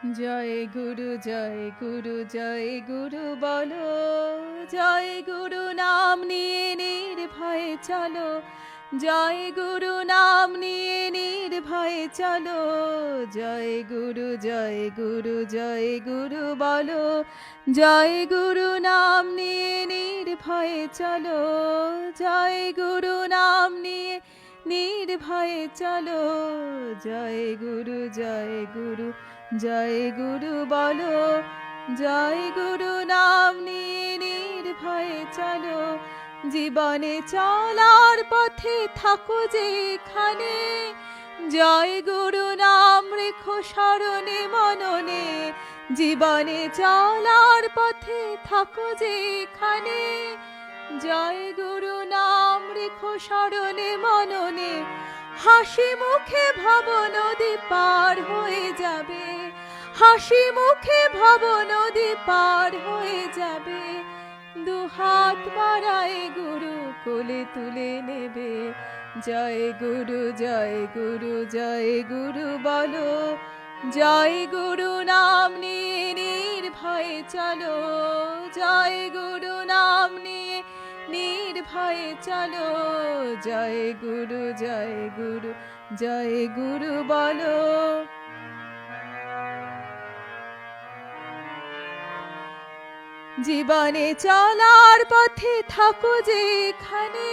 জয় গুরু জয় গুরু জয় গুরু বলো, জয় গুরু নাম নিয়ে নির্ভয়ে চলো, জয় গুরু নাম নিয়ে নির্ভয়ে চলো। জয় গুরু জয় গুরু জয় গুরু বলো, জয় গুরু নাম নিয়ে নির্ভয়ে চলো, জয় গুরু নাম নিয়ে নির্ভয়ে চলো। জয় গুরু জয় গুরু জয় গুরু বলো, জয় গুরু নাম নিয়ে নির্ভয়ে চলো। জীবনে চলার পথে থাকো যেখানে, জয় গুরু নাম রেখো স্মরণে মননে। জীবনে চলার পথে থাকো যেখানে, জয় গুরু নাম রেখো স্মরণে মননে। হাসি মুখে ভব নদী পার হয়ে যাবে, হাসি মুখে ভব নদী পার হয়ে যাবে। দুহাত বাড়ায় গুরু কোলে তুলে নেবে। জয় গুরু জয় গুরু জয় গুরু বলো, জয় গুরু নাম নিয়ে নির্ভয়ে চলো, জয় গুরু নাম নিয়ে নির্ভয়ে চলো। জয় গুরু জয় গুরু জয় গুরু বলো। জীবনে চলার পথে থাকো যেখানে,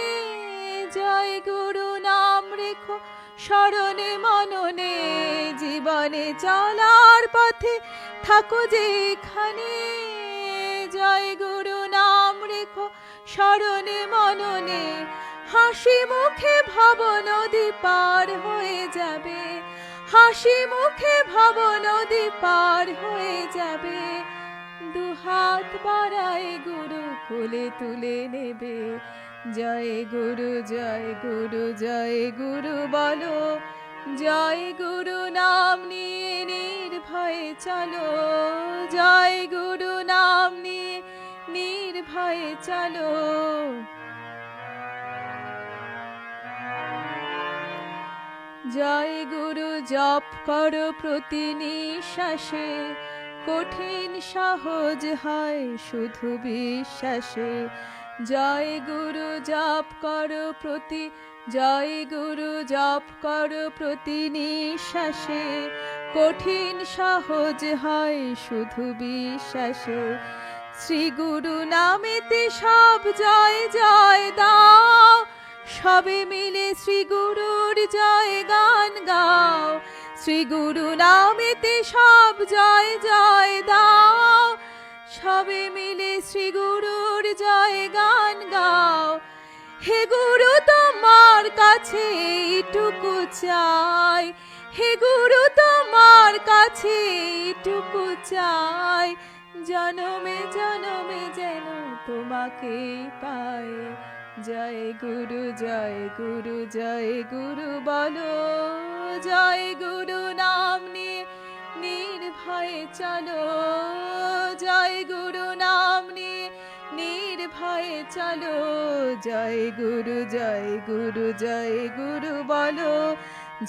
জয় গুরু নাম রেখো স্মরণে মননে। জীবনে চলার পথে থাকো যেখানে, জয় গুরু নাম রেখো স্মরণে মননে। হাসি মুখে ভব নদী পার হয়ে যাবে, হাসি মুখে ভব নদী পার হয়ে যাবে। দুহাত বাড়ায় গুরু কোলে তুলে নেবে। জয় গুরু জয় গুরু জয় গুরু বলো, জয় গুরু নাম নিয়ে নির্ভয়ে চলো, জয় গুরু নাম নিয়ে নির্ভয়ে চলো। জয় গুরু জপ করো প্রতি নিঃশ্বাসে, কঠিন সহজ হয় শুধু বিশ্বাসে। জয় গুরু জপ করো প্রতি, জয় গুরু জপ করো প্রতি নিঃশ্বাসে, কঠিন সহজ হয় শুধু বিশ্বাসে। শ্রী গুরু নামেতে সব জয় জয় দাও, সবে মিলে শ্রী গুরুর জয় গান গাও। শ্রী গুরু নামেতে সব জয় জয় দাও, সবে মিলে শ্রী গুরুর জয় গান গাও। হে গুরু তোমার কাছে এইটুকু চাই, হে গুরু তোমার কাছে এইটুকু চাই। জনমে জনমে যেন তোমাকে পাই। জয় গুরু জয় গুরু জয় গুরু বলো, জয় গুরু নাম নিয়ে নির্ভয়ে চলো, জয় গুরু নাম নিয়ে নির্ভয়ে চলো। জয় গুরু জয় গুরু জয় গুরু বলো,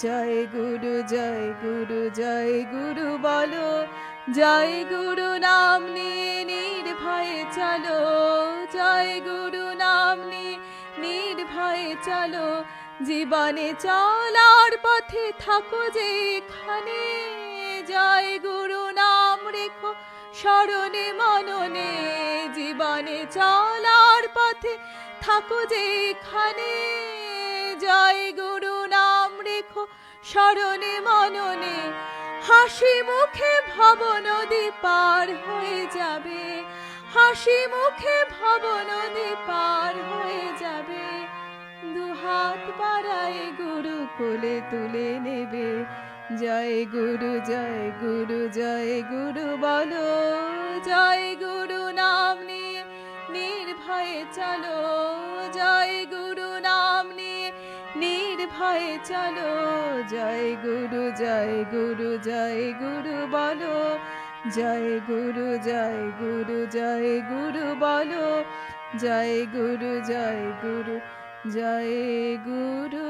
জয় গুরু জয় গুরু জয় গুরু বলো। জয় গুরু নাম নিয়ে নির্ভয়ে চলো, জয় গুরু নাম নিয়ে নির্ভয়ে চলো। জীবনে চলার পথে থাকো যেখানে, জয় গুরু নাম রেখো স্মরণে মননে। জীবনে চলার পথে থাকো যেখানে, জয় গুরু নাম রেখো স্মরণে মননে। হাসি মুখে ভব নদী পার হয়ে যাবে, হাসি মুখে ভব নদী পার হয়ে যাবে। দুহাত বাড়ায় গুরু কোলে তুলে নেবে। জয় গুরু জয় গুরু জয় গুরু বলো, জয় গুরু নাম নিয়ে নির্ভয়ে চলো, জয় গুরু নাম নিয়ে নির্ভয়ে চলো। জয় গুরু জয় গুরু জয় গুরু বলো, জয় গুরু জয় গুরু জয় গুরু বলো, জয় গুরু জয় গুরু জয় গুরু